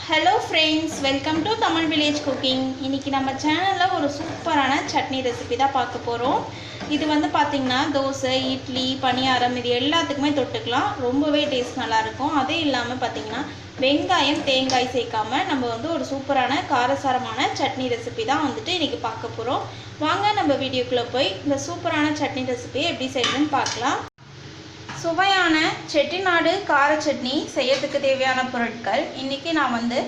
Hello friends, welcome to Tamil Village Cooking. இன்னைக்கு நம்ம சேனல்ல ஒரு சூப்பரான சட்னி ரெசிபி தான் பார்க்க போறோம். இது வந்து பாத்தீங்கன்னா தோசை, இட்லி, பனியாரம் இது எல்லாத்துக்குமே தொட்டுக்கலாம். ரொம்பவே டேஸ்ட் நல்லா இருக்கும். அதே இல்லாம பாத்தீங்கன்னா வெங்காயம், தேங்காய் சேர்க்காம நம்ம வந்து ஒரு சூப்பரான காரசாரமான சட்னி ரெசிபி தான் வந்துட்டு இன்னைக்கு பார்க்க போறோம். வாங்க நம்ம வீடியோக்குள்ள போய் இந்த சூப்பரான சட்னி ரெசிபியை எப்படி செய்யணும்னு பார்க்கலாம். சுவையான செட்டிநாடு கார சட்னி செய்யறதுக்கு தேவையான பொருட்கள் இன்றைக்கி நான் வந்து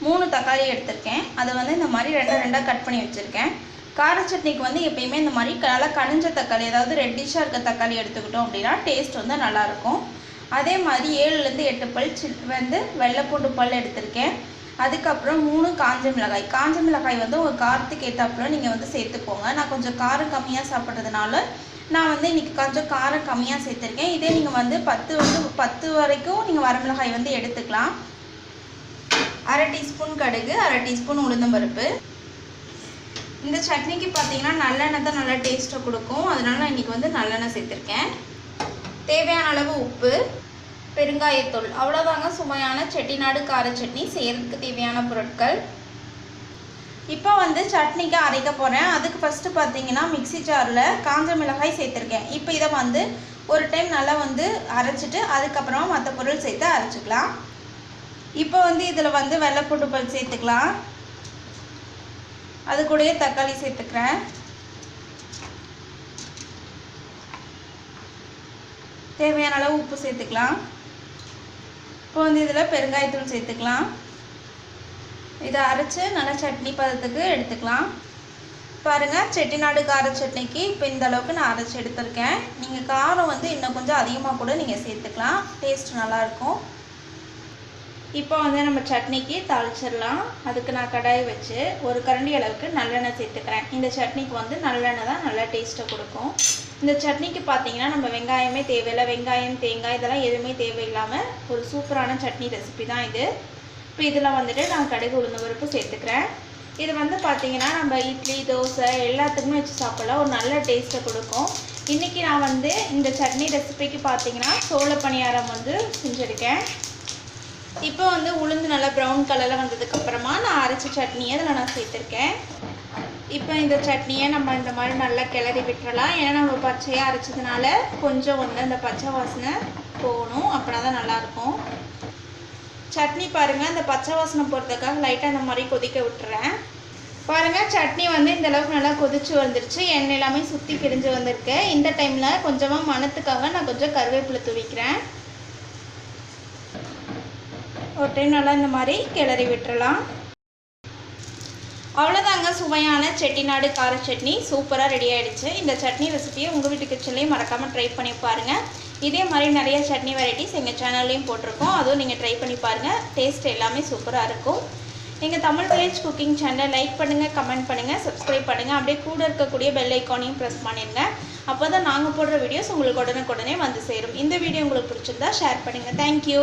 3 தக்காளி எடுத்திருக்கேன். அதை வந்து இந்த மாதிரி ரெண்டாக கட் பண்ணி வச்சுருக்கேன். கார சட்னிக்கு வந்து எப்பயுமே இந்த மாதிரி நல்லா கனிஞ்ச தக்காளி, அதாவது ரெட்டிஷாக இருக்க தக்காளி எடுத்துக்கிட்டோம் அப்படின்னா டேஸ்ட் வந்து நல்லாயிருக்கும். அதே மாதிரி 7லேருந்து 8 பல் வந்து வெள்ளைப்பூண்டு பல் எடுத்திருக்கேன். அதுக்கப்புறம் 3 காஞ்ச மிளகாய். காஞ்ச மிளகாய் வந்து உங்கள் காரத்துக்கு ஏற்றாப்புல நீங்கள் வந்து சேர்த்துக்கோங்க. நான் கொஞ்சம் காரம் கம்மியாக சாப்பிட்றதுனால நான் வந்து இன்றைக்கி கொஞ்சம் காரம் கம்மியாக சேர்த்துருக்கேன். இதே நீங்கள் வந்து 10 வரைக்கும் நீங்கள் வரமிளகாய் வந்து எடுத்துக்கலாம். 1/2 டீஸ்பூன் கடுகு, 1/2 டீஸ்பூன் உளுந்தம்பருப்பு. இந்த சட்னிக்கு பார்த்தீங்கன்னா நல்லெண்ணெய் தான் நல்லா டேஸ்ட்டை கொடுக்கும். அதனால நான் இன்றைக்கி வந்து நல்லெண்ணெய் சேர்த்துருக்கேன். தேவையான அளவு உப்பு, பெருங்காயத்தூள். அவ்வளோதாங்க சுவையான செட்டிநாடு கார சட்னி செய்யறதுக்கு தேவையான பொருட்கள். இப்போ வந்து சட்னிக்கு அரைக்க போகிறேன். அதுக்கு ஃபஸ்ட்டு பார்த்தீங்கன்னா மிக்சி ஜாரில் காஞ்ச மிளகாய் சேர்த்துருக்கேன். இப்போ இதை வந்து ஒரு டைம் நல்லா வந்து அரைச்சிட்டு அதுக்கப்புறமா மற்ற பொருள் சேர்த்து அரைச்சிக்கலாம். இப்போ வந்து இதில் வந்து வெள்ளைப்பூண்டு பல் சேர்த்துக்கலாம். அது கூடயே தக்காளி சேர்த்துக்கிறேன். தேவையான அளவு உப்பு சேர்த்துக்கலாம். இப்போ வந்து இதில் பெருங்காயத்தூள் சேர்த்துக்கலாம். இதை அரைச்சி நல்லா சட்னி பதத்துக்கு எடுத்துக்கலாம். பாருங்கள், செட்டிநாடு கார சட்னிக்கு இப்போ இந்த அளவுக்கு நான் அரைச்சி எடுத்துருக்கேன். நீங்கள் காரம் வந்து இன்னும் கொஞ்சம் அதிகமாக கூட நீங்கள் சேர்த்துக்கலாம். டேஸ்ட் நல்லாயிருக்கும். இப்போ வந்து நம்ம சட்னிக்கு தாளிச்சிடலாம். அதுக்கு நான் கடாயை வச்சு ஒரு கரண்டி அளவுக்கு நல்லெண்ணெய் சேர்த்துக்கிறேன். இந்த சட்னிக்கு வந்து நல்லெண்ணெய் தான் நல்லா டேஸ்ட்டை கொடுக்கும். இந்த சட்னிக்கு பார்த்தீங்கன்னா நம்ம வெங்காயமே தேவையில்லை. வெங்காயம், தேங்காய் இதெல்லாம் எதுவுமே தேவையில்லாமல் ஒரு சூப்பரான சட்னி ரெசிபி தான் இது. இப்போ இதில் வந்துட்டு நான் கடுகு உளுந்தம்பருப்பு சேர்த்துக்கிறேன். இது வந்து பார்த்திங்கன்னா நம்ம இட்லி, தோசை எல்லாத்துக்குமே வச்சு சாப்பிடலாம். ஒரு நல்ல டேஸ்ட்டை கொடுக்கும். இன்றைக்கி நான் வந்து இந்த சட்னி ரெசிபிக்கு பார்த்திங்கன்னா சோள பனியாரம் வந்து செஞ்சுருக்கேன். இப்போ வந்து உளுந்து நல்லா ப்ரௌன் கலரில் வந்ததுக்கப்புறமா நான் அரைச்ச சட்னியை அதில் நான் சேர்த்துருக்கேன். இப்போ இந்த சட்னியை நம்ம இந்த மாதிரி நல்லா கிளறி விட்டுறலாம். ஏன்னா நம்ம பச்சையாக அரைச்சதுனால கொஞ்சம் வந்து அந்த பச்சை வாசனை போகணும். அப்படின்னா தான் நல்லாயிருக்கும். சட்னி பாருங்கள், அந்த பச்சை வாசனை போகிறதுக்காக லைட்டாக இந்த மாதிரி கொதிக்க விட்டுறேன். பாருங்கள், சட்னி வந்து இந்த அளவுக்கு நல்லா கொதிச்சு வந்துருச்சு. எண்ணெய் எல்லாமே சுற்றி பிரிஞ்சு வந்திருக்கு. இந்த டைமில் கொஞ்சமாக மணத்துக்காக நான் கொஞ்சம் கருவேப்பிலை தூவிக்கிறேன். ஒரு டைம் நல்லா இந்த மாதிரி கிளறி விட்டுறலாம். அவ்வளோதாங்க, சுவையான செட்டிநாடு கார சட்னி சூப்பராக ரெடி ஆகிடுச்சு. இந்த சட்னி ரெசிபியை உங்கள் வீட்டு கிச்சன்லேயும் மறக்காமல் ட்ரை பண்ணி பாருங்கள். இதே மாதிரி நிறைய சட்னி வெரைட்டிஸ் எங்கள் சேனல்லையும் போட்டிருக்கோம். அதுவும் நீங்கள் ட்ரை பண்ணி பாருங்கள். டேஸ்ட் எல்லாமே சூப்பராக இருக்கும். எங்கள் தமிழ் வில்லேஜ் குக்கிங் சேனலை லைக் பண்ணுங்கள், கமெண்ட் பண்ணுங்கள், சப்ஸ்கிரைப் பண்ணுங்கள். அப்படியே கூட இருக்கக்கூடிய பெல் ஐக்கானையும் ப்ரெஸ் பண்ணிடுங்க. அப்போ தான் நாங்கள் போடுற வீடியோஸ் உங்களுக்கு உடனே வந்து சேரும். இந்த வீடியோ உங்களுக்கு பிடிச்சிருந்தா ஷேர் பண்ணுங்கள். தேங்க்யூ.